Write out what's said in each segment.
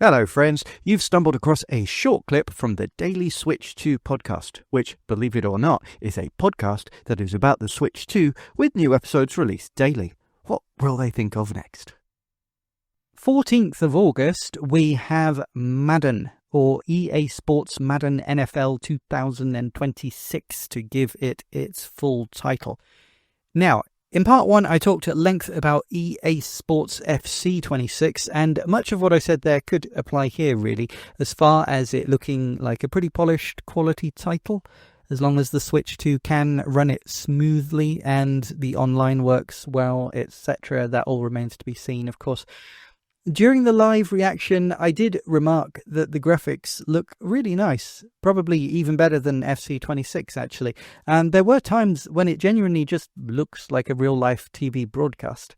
Hello friends, you've stumbled across a short clip from the Daily Switch 2 podcast, which, believe it or not, is a podcast that is about the Switch 2 with new episodes released daily. What will they think of next? 14th of August, we have Madden, or EA Sports Madden NFL 2026 to give it its full title. Now, in part 1, I talked at length about EA Sports FC 26, and much of what I said there could apply here, really, as far as it looking like a pretty polished quality title, as long as the Switch 2 can run it smoothly and the online works well, etc. That all remains to be seen, of course. During the live reaction, I did remark that the graphics look really nice, probably even better than FC26 actually, and there were times when it genuinely just looks like a real-life TV broadcast.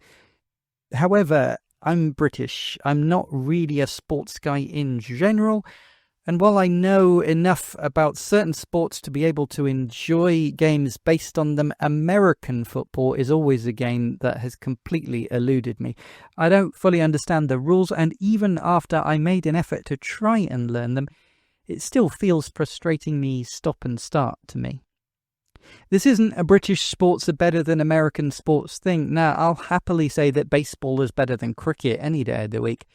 However, I'm British, I'm not really a sports guy in general, and while I know enough about certain sports to be able to enjoy games based on them, American football is always a game that has completely eluded me. I don't fully understand the rules, and even after I made an effort to try and learn them, it still feels frustratingly stop and start to me. This isn't a British sports are better than American sports thing. Now, I'll happily say that baseball is better than cricket any day of the week.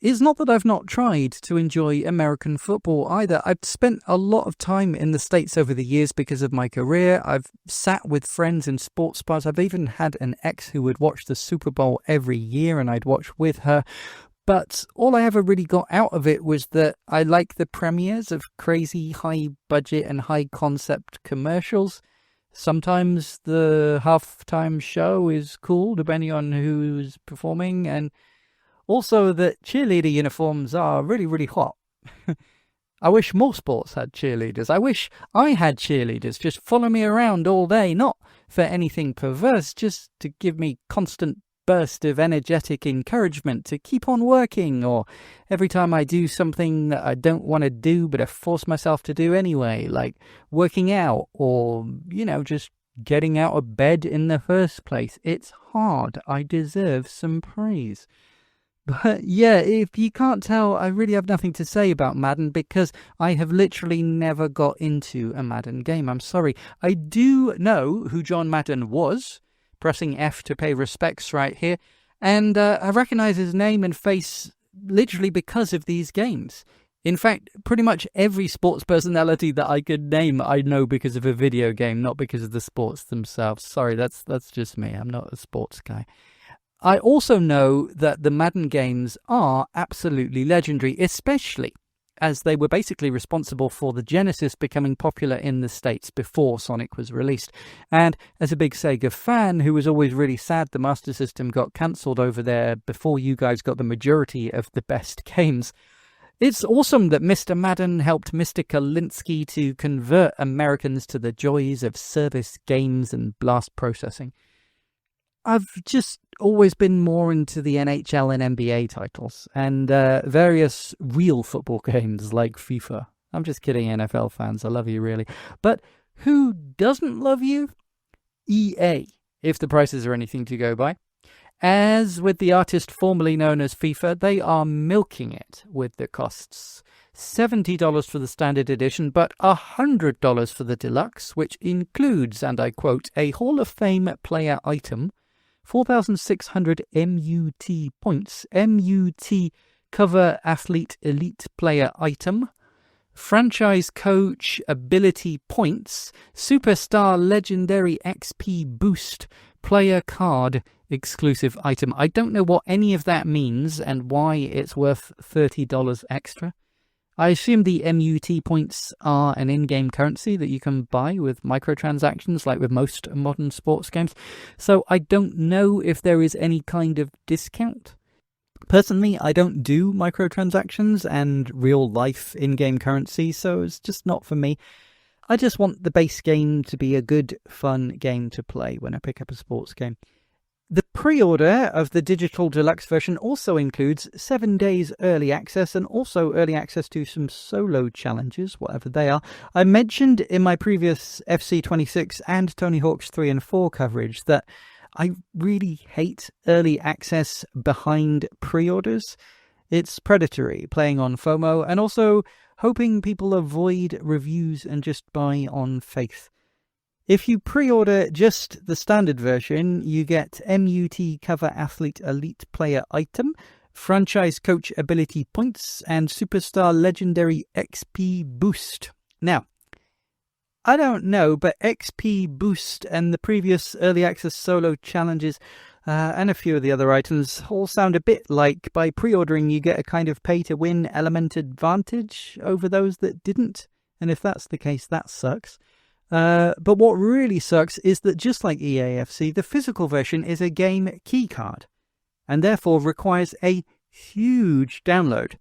It's not that I've not tried to enjoy American football either. I've spent a lot of time in the States over the years because of my career. I've sat with friends in sports bars. I've even had an ex who would watch the Super Bowl every year and I'd watch with her. But all I ever really got out of it was that I like the premieres of crazy high budget and high concept commercials. Sometimes the halftime show is cool depending on who's performing, and also that cheerleader uniforms are really, really hot. I wish more sports had cheerleaders. I wish I had cheerleaders just follow me around all day, not for anything perverse, just to give me constant burst of energetic encouragement to keep on working, or every time I do something that I don't want to do but I force myself to do anyway, like working out or, just getting out of bed in the first place. It's hard. I deserve some praise. But yeah, if you can't tell, I really have nothing to say about Madden because I have literally never got into a Madden game. I'm sorry. I do know who John Madden was, pressing F to pay respects right here, and I recognize his name and face literally because of these games. In fact, pretty much every sports personality that I could name, I know because of a video game, not because of the sports themselves. Sorry, that's just me. I'm not a sports guy. I also know that the Madden games are absolutely legendary, especially as they were basically responsible for the Genesis becoming popular in the States before Sonic was released. And as a big Sega fan who was always really sad the Master System got cancelled over there before you guys got the majority of the best games, it's awesome that Mr. Madden helped Mr. Kalinsky to convert Americans to the joys of service games and blast processing. I've just always been more into the NHL and NBA titles and various real football games like FIFA. I'm just kidding, NFL fans. I love you, really. But who doesn't love you? EA, if the prices are anything to go by. As with the artist formerly known as FIFA, they are milking it with the costs. $70 for the standard edition, but $100 for the deluxe, which includes, and I quote, a Hall of Fame player item, 4,600 MUT points, MUT cover athlete elite player item, franchise coach ability points, superstar legendary XP boost player card exclusive item. I don't know what any of that means and why it's worth $30 extra. I assume the MUT points are an in-game currency that you can buy with microtransactions like with most modern sports games, so I don't know if there is any kind of discount. Personally, I don't do microtransactions and real-life in-game currency, so it's just not for me. I just want the base game to be a good, fun game to play when I pick up a sports game. The pre-order of the digital deluxe version also includes 7 days early access and also early access to some solo challenges, whatever they are. I mentioned in my previous FC26 and Tony Hawk's 3 and 4 coverage that I really hate early access behind pre-orders. It's predatory, playing on FOMO, and also hoping people avoid reviews and just buy on faith. If you pre-order just the standard version, you get MUT Cover Athlete Elite Player Item, Franchise Coach Ability Points, and Superstar Legendary XP Boost. Now, I don't know, but XP Boost and the previous Early Access Solo challenges and a few of the other items all sound a bit like by pre-ordering you get a kind of pay-to-win element advantage over those that didn't. And if that's the case, that sucks. But what really sucks is that just like EAFC, the physical version is a game keycard and therefore requires a huge download.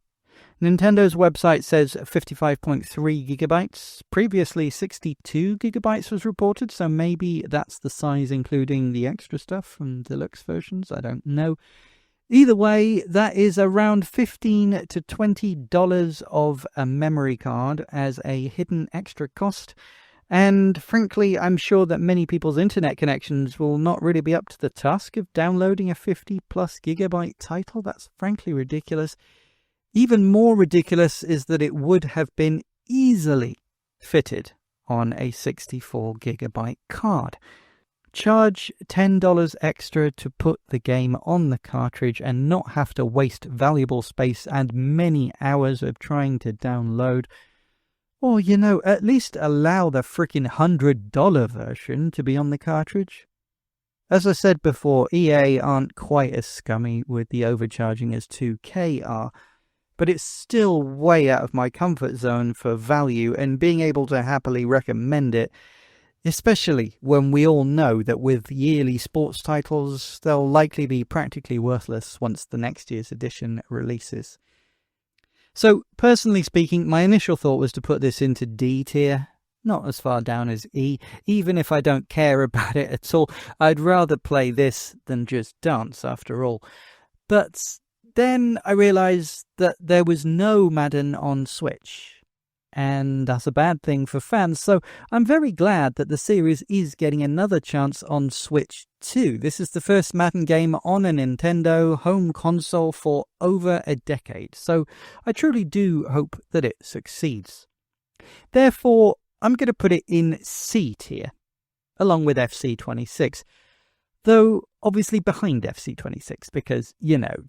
Nintendo's website says 55.3 gigabytes. Previously 62 gigabytes was reported, so maybe that's the size including the extra stuff from deluxe versions. I don't know. Either way, that is around $15 to $20 of a memory card as a hidden extra cost. And frankly, I'm sure that many people's internet connections will not really be up to the task of downloading a 50-plus gigabyte title. That's frankly ridiculous. Even more ridiculous is that it would have been easily fitted on a 64 gigabyte card. Charge $10 extra to put the game on the cartridge and not have to waste valuable space and many hours of trying to download. Or, at least allow the frickin' $100 version to be on the cartridge. As I said before, EA aren't quite as scummy with the overcharging as 2K are, but it's still way out of my comfort zone for value and being able to happily recommend it, especially when we all know that with yearly sports titles, they'll likely be practically worthless once the next year's edition releases. So, personally speaking, my initial thought was to put this into D tier, not as far down as E. Even if I don't care about it at all, I'd rather play this than just dance, after all. But then I realised that there was no Madden on Switch, and that's a bad thing for fans, so I'm very glad that the series is getting another chance on Switch too. This is the first Madden game on a Nintendo home console for over a decade, so I truly do hope that it succeeds. Therefore, I'm going to put it in C tier, along with FC26, though obviously behind FC26 because,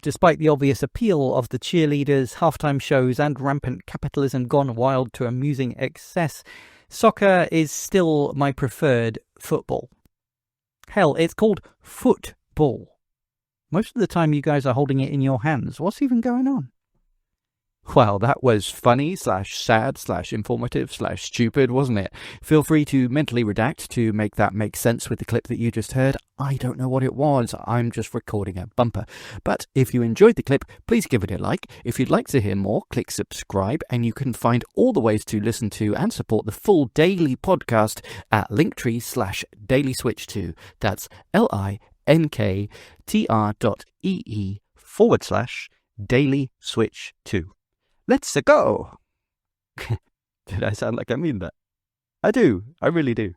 despite the obvious appeal of the cheerleaders, halftime shows and rampant capitalism gone wild to amusing excess, soccer is still my preferred football. Hell, it's called football. Most of the time you guys are holding it in your hands. What's even going on? Well, that was funny / sad / informative / stupid, wasn't it? Feel free to mentally redact to make that make sense with the clip that you just heard. I don't know what it was. I'm just recording a bumper. But if you enjoyed the clip, please give it a like. If you'd like to hear more, click subscribe, and you can find all the ways to listen to and support the full daily podcast at linktree/dailyswitch2. That's linktr.ee/dailyswitch2. Let's go! Did I sound like I mean that? I do. I really do.